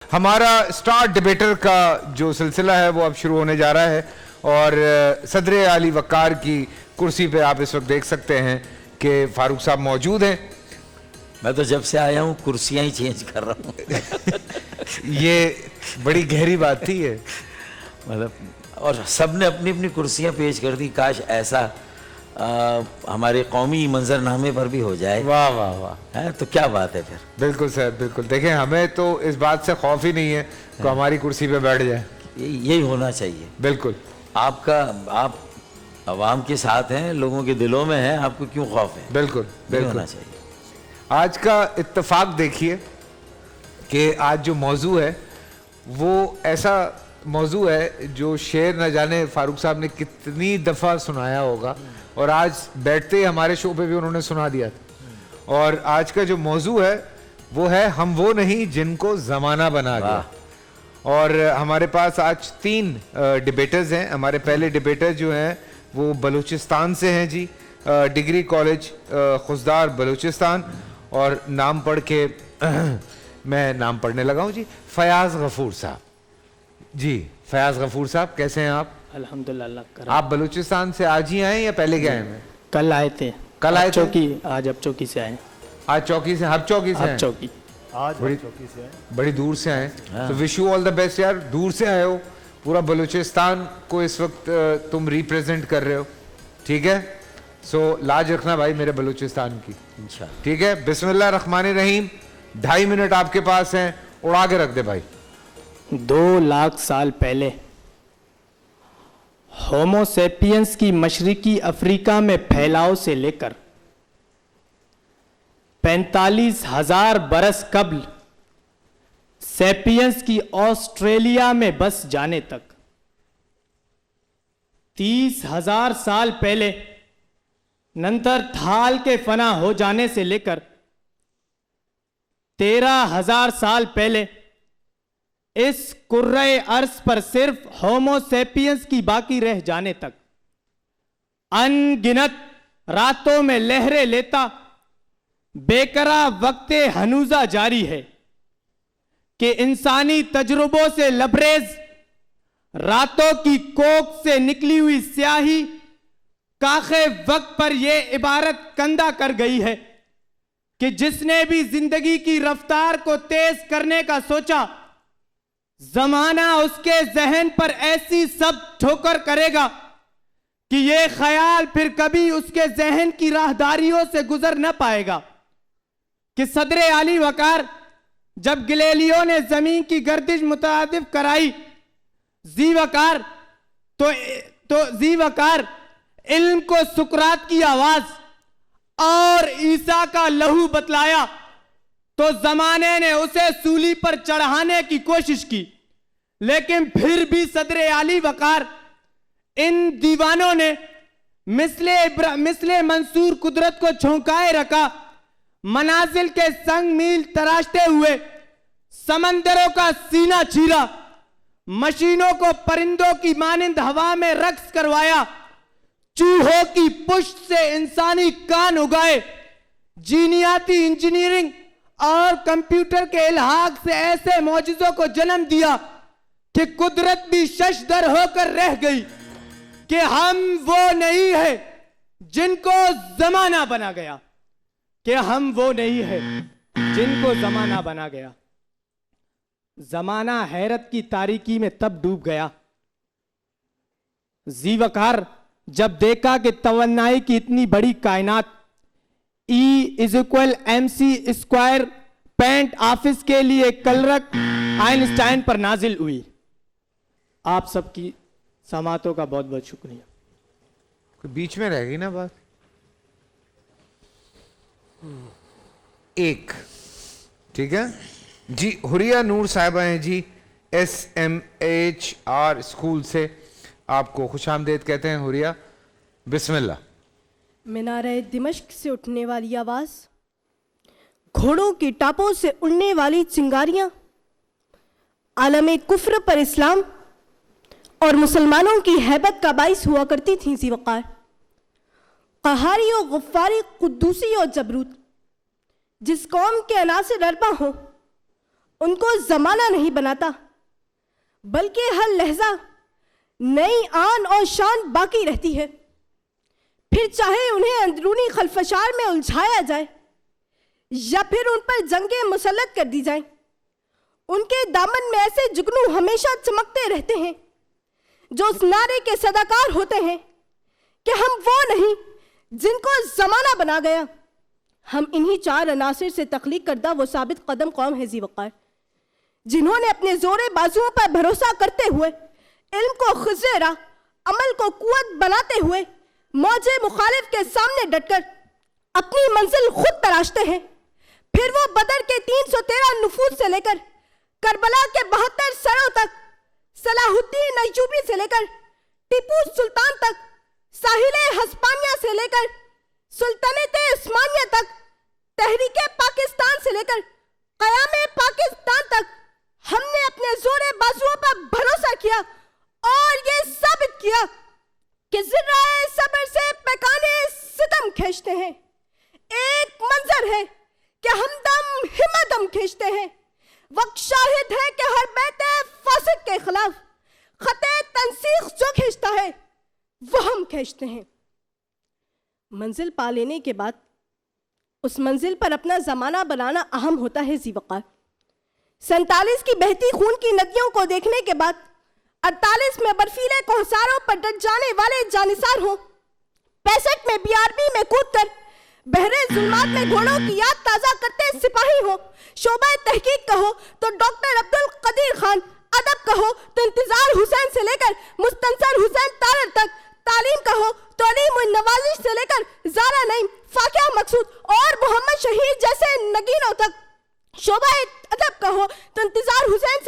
ہمارا star debater کا جو سلسلہ ہے وہ اب شروع ہونے جا رہا ہے اور صدر علی وقار کی کرسی پہ آپ اس وقت دیکھ سکتے ہیں کہ فاروق صاحب موجود ہیں. میں تو جب سے آیا ہوں کرسیاں ہی چینج کر رہا ہوں. یہ بڑی گہری بات تھی یہ, مطلب اور سب نے اپنی اپنی کرسیاں پیش کر دی. کاش ایسا ہمارے قومی منظرنامے پر بھی ہو جائے. واہ واہ واہ, تو کیا بات ہے پھر. بالکل سر بالکل. دیکھیں ہمیں تو اس بات سے خوف ہی نہیں ہے کہ ہماری کرسی پہ بیٹھ جائے. یہی ہونا چاہیے. بالکل. آپ عوام کے ساتھ ہیں, لوگوں کے دلوں میں ہیں, آپ کو کیوں خوف ہے. بالکل بالکل ہونا چاہیے. آج کا اتفاق دیکھیے کہ آج جو موضوع ہے وہ ایسا موضوع ہے جو شعر نہ جانے فاروق صاحب نے کتنی دفعہ سنایا ہوگا, اور آج بیٹھتے ہی ہمارے شو پہ بھی انہوں نے سنا دیا تھا. اور آج کا جو موضوع ہے وہ ہے ہم وہ نہیں جن کو زمانہ بنا گیا. اور ہمارے پاس آج 3 ڈیبیٹرز ہیں. ہمارے پہلے ڈیبیٹر جو ہیں وہ بلوچستان سے ہیں جی, ڈگری کالج خزدار بلوچستان, اور نام پڑھ کے میں نام پڑھنے لگا ہوں جی, فیاض غفور صاحب. جی فیاض غفور صاحب کیسے ہیں آپ؟ الحمدللہ اللہ کرم. آپ بلوچستان سے آج ہی آئے یا پہلے گئے ہیں؟ کل آئے تھے. کل آئے تھے؟ چوکی آج اب چوکی سے آئے. آج چوکی سے, ہب چوکی سے اب چوکی بڑی دور سے آئے. تو wish you all the best یار. دور سے آئے ہو, پورا بلوچستان کو اس وقت تم ریپریزنٹ کر رہے ہو, ٹھیک ہے. سو لاج رکھنا بھائی میرے بلوچستان کی, ٹھیک ہے. بسم اللہ الرحمن الرحیم. 2.5 منٹ آپ کے پاس ہیں, اڑا کے رکھ دے بھائی. 2 لاکھ سال پہلے ہومو سیپینس کی مشرقی افریقہ میں پھیلاؤ سے لے کر 45,000 برس قبل سیپینس کی آسٹریلیا میں بس جانے تک, 30,000 سال پہلے ننتر تھال کے فنا ہو جانے سے لے کر 13,000 سال پہلے اس کرۂ ارض پر صرف ہومو سیپینس کی باقی رہ جانے تک ان گنت راتوں میں لہریں لیتا بےقرار وقت ہنوزہ جاری ہے کہ انسانی تجربوں سے لبریز راتوں کی کوکھ سے نکلی ہوئی سیاہی کاخ وقت پر یہ عبارت کندہ کر گئی ہے کہ جس نے بھی زندگی کی رفتار کو تیز کرنے کا سوچا, زمانہ اس کے ذہن پر ایسی سب ٹھوکر کرے گا کہ یہ خیال پھر کبھی اس کے ذہن کی راہداریوں سے گزر نہ پائے گا کہ صدر علی وقار جب گلیلیو نے زمین کی گردش متعارف کرائی, زی وقار علم کو سقراط کی آواز اور عیسیٰ کا لہو بتلایا تو زمانے نے اسے سولی پر چڑھانے کی کوشش کی, لیکن پھر بھی صدر علی وقار ان دیوانوں نے مثل منصور قدرت کو چھونکائے رکھا. منازل کے سنگ میل تراشتے ہوئے سمندروں کا سینہ چیرا, مشینوں کو پرندوں کی مانند ہوا میں رقص کروایا, چوہوں کی پشت سے انسانی کان اگائے, جینیاتی انجینئرنگ اور کمپیوٹر کے الحاق سے ایسے معجزوں کو جنم دیا کہ قدرت بھی ششدر ہو کر رہ گئی کہ ہم وہ نہیں ہیں جن کو زمانہ بنا گیا, کہ ہم وہ نہیں ہیں جن کو زمانہ بنا گیا. زمانہ حیرت کی تاریکی میں تب ڈوب گیا. زی وقار جب دیکھا کہ توانائی کی اتنی بڑی کائنات E=mc² پینٹ آفس کے لیے کلرک آئنسٹائن پر نازل ہوئی. آپ سب کی سماعتوں کا بہت بہت شکریہ. بیچ میں رہ گئی نا بات. ایک ٹھیک ہے جی. حریہ نور صاحبہ ہیں جی SMHR اسکول سے, آپ کو خوش آمدید کہتے ہیں حریہ. بسم اللہ. مینارہ دمشق سے اٹھنے والی آواز, گھوڑوں کی ٹاپوں سے اڑنے والی چنگاریاں, عالم کفر پر اسلام اور مسلمانوں کی ہیبت کا باعث ہوا کرتی تھیں ذی وقار. قہاری و غفاری, قدوسی و جبروت, جس قوم کے عناصر اربع ہوں ان کو زمانہ نہیں بناتا، بلکہ ہر لحظہ نئی آن اور شان باقی رہتی ہے. پھر چاہے انہیں اندرونی خلفشار میں الجھایا جائے یا پھر ان پر جنگیں مسلط کر دی جائیں، ان کے دامن میں ایسے جگنو ہمیشہ چمکتے رہتے ہیں جو اس نعرے کے صداکار ہوتے ہیں کہ ہم وہ نہیں جن کو زمانہ بنا گیا. ہم انہی 4 عناصر سے تخلیق کردہ وہ ثابت قدم قوم ہے ذی وقار، جنہوں نے اپنے زور بازوؤں پر بھروسہ کرتے ہوئے علم کو خزر راہ، عمل کو قوت بناتے ہوئے موج مخالف کے سامنے ڈٹ کر اپنی منزل خود تراشتے ہیں. پھر وہ بدر کے 313 نفوذ سے لے کر کربلا کے 72 سروں تک، صلاح الدین ایوبی سے لے کر ٹیپو سلطان تک، ساحل ہسپانیہ سے لے کر سلطنت عثمانیہ تک، تحریک پاکستان سے لے کر قیام پاکستان تک ہم نے اپنے زور بازوؤں پر بھروسہ کیا اور یہ ثابت کیا کہ ذرائع صبر سے پیکانے ستم کھینچتے ہیں. ایک منظر ہے کہ ہمدم ہمدم کھینچتے ہیں، وقت شاہد ہے کہ ہر بیت فاسد کے خلاف خط تنسیخ جو کھینچتا ہے وہ ہم کھینچتے ہیں. منزل پا لینے کے بعد اس منزل پر اپنا زمانہ بنانا اہم ہوتا ہے ذی وقار. 47 کی بہتی خون کی ندیوں کو دیکھنے کے بعد 48 میں برفیلے کوہساروں پر ڈٹ جانے والے جانثار ہوں، 65 میں BRB میں کود کر بحرے ظلمات میں گھوڑوں کی یاد تازہ کرتے سپاہی ہوں، شعبہ تحقیق کہو تو ڈاکٹر عبد القدیر خان، ادب کہو تو انتظار حسین سے لے کر مستنصر حسین تارڑ تک، تعلیم کہو تو علیم النوازش سے لے کر زارا نعیم، فاقیہ مقصود اور محمد شہید جیسے نگینوں تک، شعبہ ادب کہو تو انتظار حسین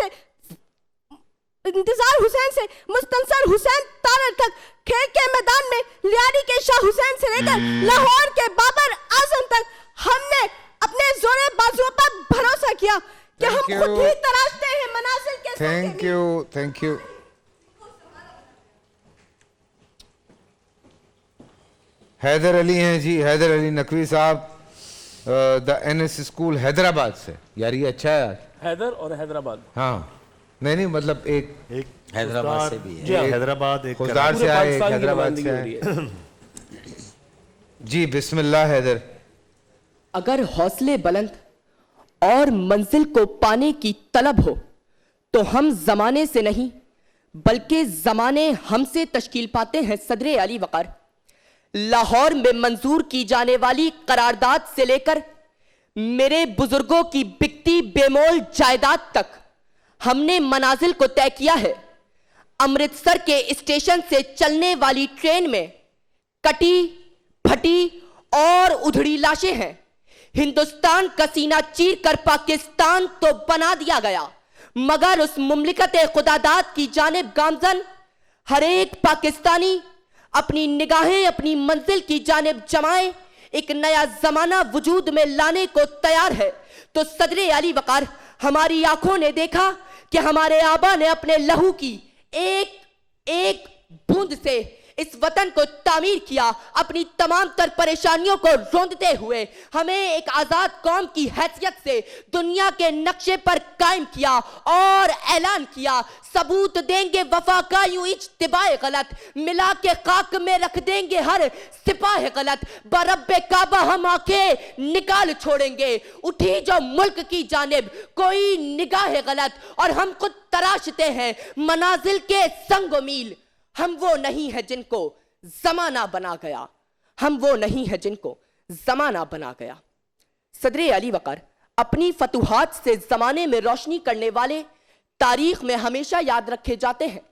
سے مستنصر حسین تارڑ تک، کھیل کے میدان میں لیاری کے شاہ حسین سے لے کر لاہور کے بابر اعظم تک ہم نے اپنے زور بازوؤں پر بھروسہ کیا کہ ہم خود ہی تراشتے ہیں منازل کے ساتھ. Thank you. حیدر علی ہیں جی، حیدر علی نقوی صاحب، دا NS اسکول حیدرآباد سے. یار یہ اچھا ہے. حیدر اور حیدرآباد. ہاں نہیں مطلب ایک حیدرآباد سے بھی ہے. جی حیدرآباد ایک خوددار سے آئے، ایک حیدرآباد سے آئے. جی بسم اللہ. حیدر، اگر حوصلے بلند اور منزل کو پانے کی طلب ہو تو ہم زمانے سے نہیں بلکہ زمانے ہم سے تشکیل پاتے ہیں. صدر علی وقار، لاہور میں منظور کی جانے والی قرارداد سے لے کر میرے بزرگوں کی بکتی بے مول جائیداد تک ہم نے منازل کو طے کیا ہے. امرتسر کے اسٹیشن سے چلنے والی ٹرین میں کٹی پھٹی اور ادھڑی لاشیں ہیں. ہندوستان کا سینہ چیر کر پاکستان تو بنا دیا گیا، مگر اس مملکت خداداد کی جانب گامزن ہر ایک پاکستانی اپنی نگاہیں اپنی منزل کی جانب جمائے ایک نیا زمانہ وجود میں لانے کو تیار ہے. تو صدر علی وقار، ہماری آنکھوں نے دیکھا کہ ہمارے آبا نے اپنے لہو کی ایک ایک بوند سے اس وطن کو تعمیر کیا، اپنی تمام تر پریشانیوں کو روندتے ہوئے ہمیں ایک آزاد قوم کی حیثیت سے دنیا کے نقشے پر قائم کیا اور اعلان کیا، ثبوت دیں گے وفا کا یوں اجتباع غلط، ملا کے خاک میں رکھ دیں گے ہر سپاہ غلط، برب کعبہ ہم آنکھیں نکال چھوڑیں گے، اٹھی جو ملک کی جانب کوئی نگاہ غلط، اور ہم خود تراشتے ہیں منازل کے سنگ و میل. ہم وہ نہیں ہیں جن کو زمانہ بنا گیا، ہم وہ نہیں ہیں جن کو زمانہ بنا گیا. صدر علی وقار اپنی فتوحات سے زمانے میں روشنی کرنے والے تاریخ میں ہمیشہ یاد رکھے جاتے ہیں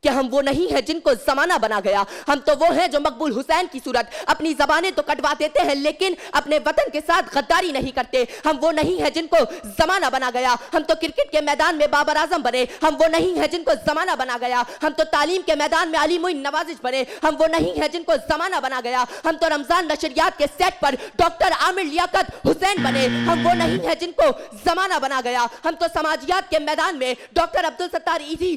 کہ ہم وہ نہیں ہیں جن کو زمانہ بنا گیا. ہم تو وہ ہیں جو مقبول حسین کی صورت اپنی زبانیں تو کٹوا دیتے ہیں لیکن اپنے وطن کے ساتھ غداری نہیں کرتے. ہم وہ نہیں ہیں جن کو زمانہ بنا گیا. ہم تو کرکٹ کے میدان میں بابر اعظم بنے. ہم وہ نہیں ہیں جن کو زمانہ بنا گیا. ہم تو تعلیم کے میدان میں علی معین نوازش بنے. ہم وہ نہیں ہیں جن کو زمانہ بنا گیا. ہم تو رمضان نشریات کے سیٹ پر ڈاکٹر عامر لیاقت حسین بنے. ہم وہ نہیں ہیں جن کو زمانہ بنا گیا. ہم تو سماجیات کے میدان میں ڈاکٹر عبدالستار ایدھی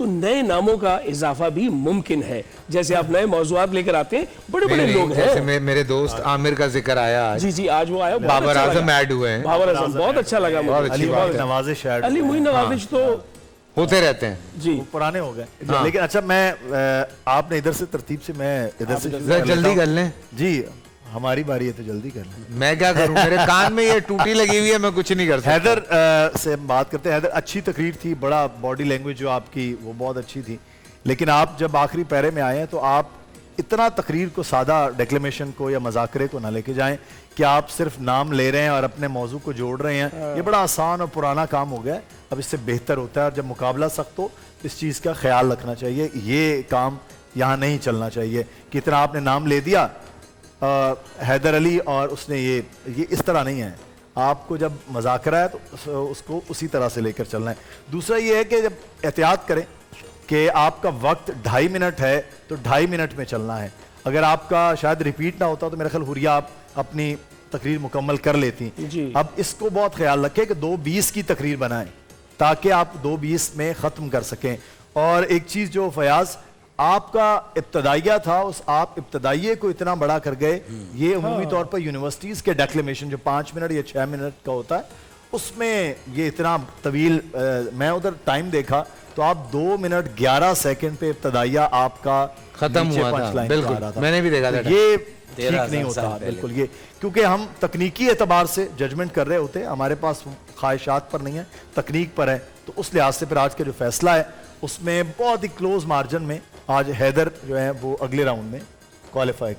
تو نئے ناموں کا اضافہ بھی ممکن ہے. جیسے آپ نئے موضوعات لے کر آتے ہیں, بڑے بڑے لوگ ہیں. جیسے میرے دوست عامر کا ذکر آیا آج. جی آج وہ آیا, بابر اعظم ایڈ ہوئے ہیں. بابر اعظم بہت اچھا لگا مجھے. علی محی نوازش ایڈ علی محی نوازش تو ہوتے رہتے ہیں جی پرانے ہو گئے. لیکن اچھا میں آپ نے ادھر سے ترتیب سے, میں ادھر سے جلدی کر لیں. جی ہماری باری ہے تو جلدی کر لیں. میں کیا کروں, میرے کان میں یہ ٹوٹی لگی ہوئی ہے, میں کچھ نہیں کر سکتا. حیدر سے بات کرتے ہیں. حیدر اچھی تقریر تھی, بڑا باڈی لینگویج جو آپ کی وہ بہت اچھی تھی, لیکن آپ جب آخری پیرے میں آئے ہیں تو آپ اتنا تقریر کو سادہ ڈیکلیمیشن کو یا مذاکرے کو نہ لے کے جائیں کہ آپ صرف نام لے رہے ہیں اور اپنے موضوع کو جوڑ رہے ہیں. یہ بڑا آسان اور پرانا کام ہو گیا ہے, اب اس سے بہتر ہوتا ہے. اور جب مقابلہ سخت ہو اس چیز کا خیال رکھنا چاہیے. یہ کام یہاں نہیں چلنا چاہیے کہ اتنا آپ نے نام لے دیا حیدر علی اور اس نے یہ اس طرح نہیں ہے. آپ کو جب مذاکرہ ہے تو اس کو اسی طرح سے لے کر چلنا ہے. دوسرا یہ ہے کہ جب احتیاط کریں کہ آپ کا وقت 2.5 منٹ ہے تو 2.5 منٹ میں چلنا ہے. اگر آپ کا شاید ریپیٹ نہ ہوتا تو میرا خیال حریہ آپ اپنی تقریر مکمل کر لیتی. اب اس کو بہت خیال رکھیں کہ 2:20 کی تقریر بنائیں تاکہ آپ 2:20 میں ختم کر سکیں. اور ایک چیز جو فیاض آپ کا ابتدائیہ تھا, اس آپ ابتدائیے کو اتنا بڑا کر گئے. یہ عمومی طور پر یونیورسٹیز کے ڈیکلیمیشن جو 5 منٹ یا 6 منٹ کا ہوتا ہے, اس میں یہ اتنا طویل, میں ادھر ٹائم دیکھا تو آپ 2 منٹ 11 سیکنڈ پہ ابتدائیہ آپ کا ختم ہوا تھا. بالکل میں نے بھی دیکھا تھا. یہ ٹھیک نہیں ہوتا بالکل. یہ کیونکہ ہم تکنیکی اعتبار سے ججمنٹ کر رہے ہوتے ہیں, ہمارے پاس خواہشات پر نہیں ہے, تکنیک پر ہے. تو اس لحاظ سے پھر آج کا جو فیصلہ ہے اس میں بہت ہی کلوز مارجن میں آج حیدر جو ہے وہ اگلے راؤنڈ میں کوالیفائی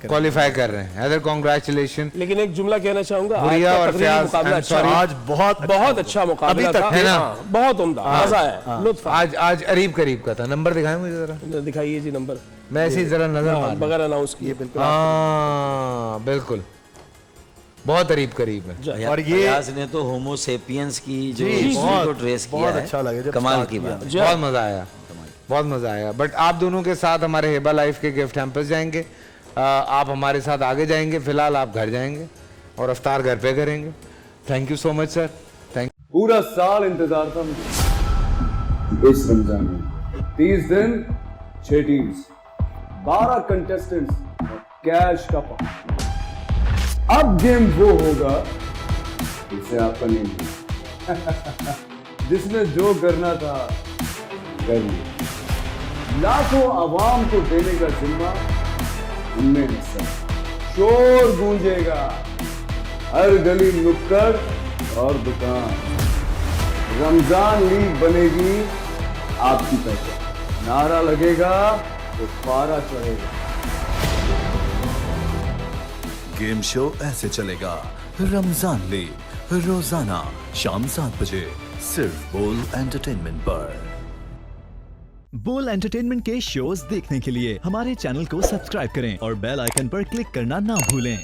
کر رہے ہیں. حیدر کانگریچولیشن. لیکن ایک جملہ کہنا چاہوں گا, حریہ اور فیاض آج بہت اچھا مقابلہ تھا, بہت عمدہ, مزہ آیا, لطف. آج قریب کا تھا. نمبر دکھائیں مجھے ذرا. دکھائیے جی نمبر. میں ایسی ذرا نظر مار بغیر اناؤنس کیے. بالکل بالکل بہت قریب ہے. اور یہ فیاض نے تو ہومو سیپینس کی جو کو ٹریس کیا ہے, اچھا لگا, کمال کی بات. بہت مزہ آیا. بٹ آپ دونوں کے ساتھ ہمارے ہیبا لائف کے گفٹ ہیمپرز جائیں گے. آپ ہمارے ساتھ آگے جائیں گے. فی الحال آپ گھر جائیں گے اور افطار گھر پہ کریں گے. تھینک یو سو مچ سر. پورا سال انتظار تھا مجھے اس رمضان میں. 30 دن 6 ٹیمز, 12 کنٹیسٹنٹس اور کیش کا پاک. اب گیم وہ ہوگا جسے آپ کا نہیں جس نے جو کرنا تھا کر لیا. لاکھوں عوام کو دینے کا ذمہ ان میں حصہ. شور گونجے گا ہر گلی نکڑ اور دکان. رمضان لیگ بنے گی آپ کی پہچان. نعرہ لگے گا تو پارا چڑھے گا. گیم شو ایسے چلے گا. رمضان لیگ روزانہ شام 7 بجے صرف بول انٹرٹینمنٹ پر. بول انٹرٹینمنٹ کے شوز دیکھنے کے لیے ہمارے چینل کو سبسکرائب کریں اور بیل آئیکن پر کلک کرنا نہ بھولیں.